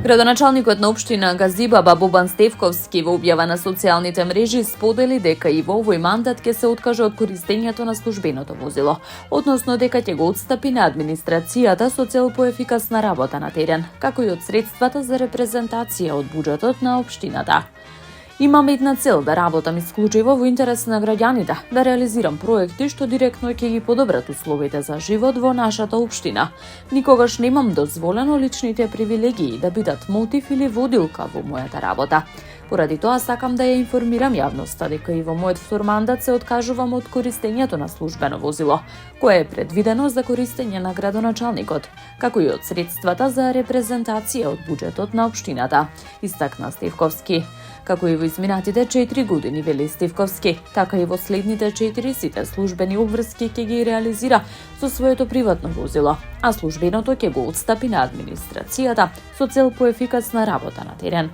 Градоначалникот на општина Газибаба Бобан Стевковски во објава на социјалните мрежи сподели дека и во овој мандат ќе се откаже од користењето на службеното возило, односно дека ќе го отстапи на администрацијата со цел поефикасна работа на терен, како и од средствата за репрезентација од буџетот на општината. Имам една цел да работам исклучиво во интерес на граѓаните, да реализирам проекти што директно ќе ги подобрат условите за живот во нашата општина. Никогаш немам дозволено личните привилегии да бидат мотив или водилка во мојата работа. Поради тоа сакам да ја информирам јавноста дека и во мојот втор мандат се откажувам од користењето на службено возило, кое е предвидено за користење на градоначалникот, како и од средствата за репрезентација од буџетот на општината, истакна Стевковски. Како и во изминатите 4 години, вели Стевковски, така и во следните 4 сите службени обврски ќе ги реализира со своето приватно возило, а службеното ќе го отстапи на администрацијата со цел поефикасна работа на терен.